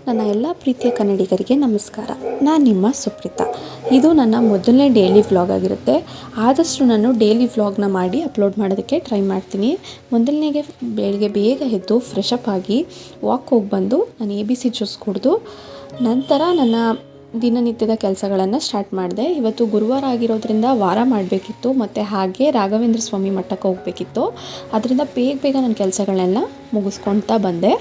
ನನ್ನ ಎಲ್ಲ ಪ್ರೀತಿಯ ಕನ್ನಡಿಗರಿಗೆ ನಮಸ್ಕಾರ. ನಾನು ನಿಮ್ಮ ಸುಪ್ರೀತಾ. ಇದು ನನ್ನ ಮೊದಲನೇ ಡೈಲಿ ವ್ಲಾಗ್ ಆಗಿರುತ್ತೆ. ಆದಷ್ಟು ನಾನು ಡೈಲಿ ವ್ಲಾಗ್ನ ಮಾಡಿ ಅಪ್ಲೋಡ್ ಮಾಡೋದಕ್ಕೆ ಟ್ರೈ ಮಾಡ್ತೀನಿ. ಮೊದಲನೇಗೆ ಬೆಳಗ್ಗೆ ಬೇಗ ಎದ್ದು ಫ್ರೆಶ್ ಅಪ್ ಆಗಿ ವಾಕ್ ಹೋಗಿ ಬಂದು ನಾನು ABC ಜ್ಯೂಸ್ ಕುಡಿದು ನಂತರ ನನ್ನ ದಿನನಿತ್ಯದ ಕೆಲಸಗಳನ್ನು ಸ್ಟಾರ್ಟ್ ಮಾಡಿದೆ. ಇವತ್ತು ಗುರುವಾರ ಆಗಿರೋದ್ರಿಂದ ವಾರ ಮಾಡಬೇಕಿತ್ತು ಮತ್ತು ಹಾಗೆ ರಾಘವೇಂದ್ರ ಸ್ವಾಮಿ ಮಠಕ್ಕೆ ಹೋಗಬೇಕಿತ್ತು. ಅದರಿಂದ ಬೇಗ ನನ್ನ ಕೆಲಸಗಳನ್ನೆಲ್ಲ ಮುಗಿಸ್ಕೊಳ್ತಾ ಬಂದೆ.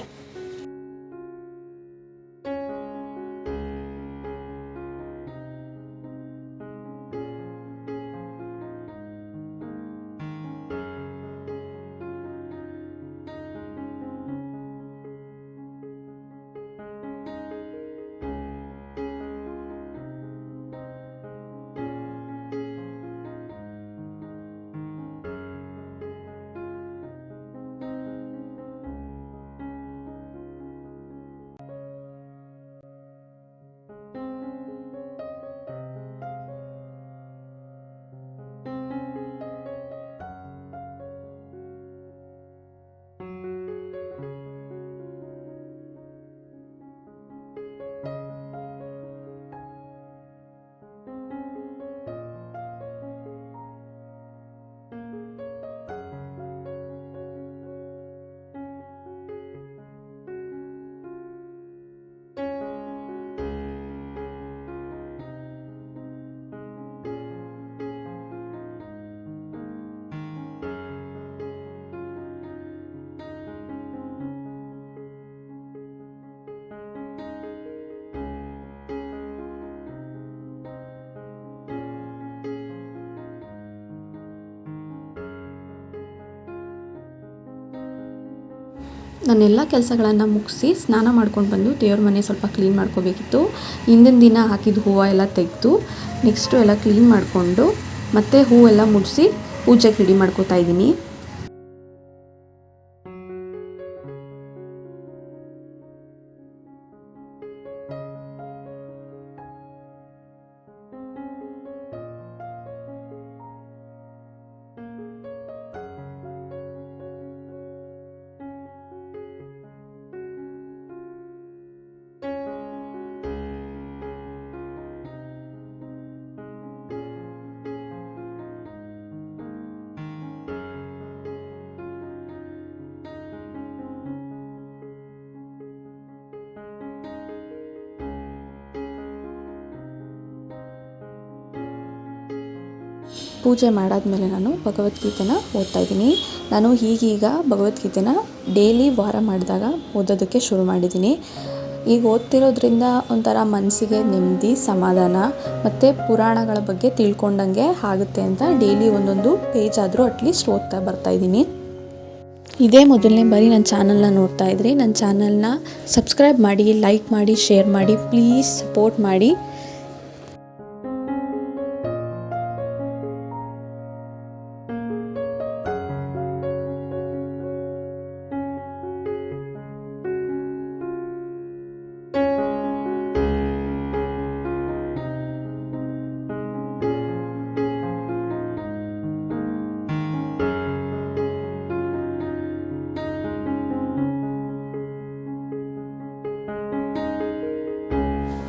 ನನ್ನೆಲ್ಲ ಕೆಲಸಗಳನ್ನು ಮುಗಿಸಿ ಸ್ನಾನ ಮಾಡ್ಕೊಂಡು ಬಂದು ದೇವ್ರ ಮನೆ ಸ್ವಲ್ಪ ಕ್ಲೀನ್ ಮಾಡ್ಕೋಬೇಕಿತ್ತು. ಹಿಂದಿನ ದಿನ ಹಾಕಿದ ಹೂವು ಎಲ್ಲ ತೆಗೆದು ನೆಕ್ಸ್ಟು ಎಲ್ಲ ಕ್ಲೀನ್ ಮಾಡಿಕೊಂಡು ಮತ್ತೆ ಹೂವೆಲ್ಲ ಮುಡಿಸಿ ಪೂಜೆಗೆ ರೆಡಿ ಮಾಡ್ಕೋತಾ ಇದ್ದೀನಿ. ಪೂಜೆ ಮಾಡಾದ್ಮೇಲೆ ನಾನು ಭಗವದ್ಗೀತೆನ ಓದ್ತಾ ಇದ್ದೀನಿ. ನಾನು ಈಗೀಗ ಭಗವದ್ಗೀತೆನ ಡೈಲಿ ವಾರ ಮಾಡಿದಾಗ ಓದೋದಕ್ಕೆ ಶುರು ಮಾಡಿದ್ದೀನಿ. ಈಗ ಓದ್ತಿರೋದ್ರಿಂದ ಒಂಥರ ಮನಸ್ಸಿಗೆ ನೆಮ್ಮದಿ, ಸಮಾಧಾನ ಮತ್ತು ಪುರಾಣಗಳ ಬಗ್ಗೆ ತಿಳ್ಕೊಂಡಂಗೆ ಆಗುತ್ತೆ ಅಂತ ಡೈಲಿ ಒಂದೊಂದು ಪೇಜ್ ಆದರೂ ಅಟ್ಲೀಸ್ಟ್ ಓದ್ತಾ ಬರ್ತಾಯಿದ್ದೀನಿ. ಇದೇ ಮೊದಲನೇ ಬಾರಿ ನನ್ನ ಚಾನಲ್ನ ನೋಡ್ತಾ ಇದ್ರಿ, ನನ್ನ ಚಾನಲ್ನ ಸಬ್ಸ್ಕ್ರೈಬ್ ಮಾಡಿ, ಲೈಕ್ ಮಾಡಿ, ಶೇರ್ ಮಾಡಿ, ಪ್ಲೀಸ್ ಸಪೋರ್ಟ್ ಮಾಡಿ.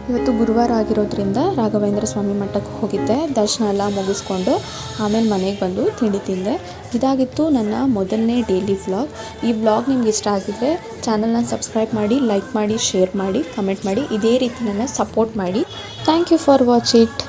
ಇವತ್ತು ಗುರುವಾರ ಆಗಿರೋದ್ರಿಂದ ರಾಘವೇಂದ್ರ ಸ್ವಾಮಿ ಮಠಕ್ಕೆ ಹೋಗಿದ್ದೆ. ದರ್ಶನ ಎಲ್ಲ ಮುಗಿಸ್ಕೊಂಡು ಆಮೇಲೆ ಮನೆಗೆ ಬಂದು ತಿಂಡಿ ತಿಂದೆ. ಇದಾಗಿತ್ತು ನನ್ನ ಮೊದಲನೇ ಡೈಲಿ ವ್ಲಾಗ್. ಈ ವ್ಲಾಗ್ ನಿಮ್ಗೆ ಇಷ್ಟ ಆಗಿದ್ದರೆ ಚಾನಲ್ನ ಸಬ್ಸ್ಕ್ರೈಬ್ ಮಾಡಿ, ಲೈಕ್ ಮಾಡಿ, ಶೇರ್ ಮಾಡಿ, ಕಮೆಂಟ್ ಮಾಡಿ. ಇದೇ ರೀತಿ ನನ್ನ ಸಪೋರ್ಟ್ ಮಾಡಿ. Thank you for watch it.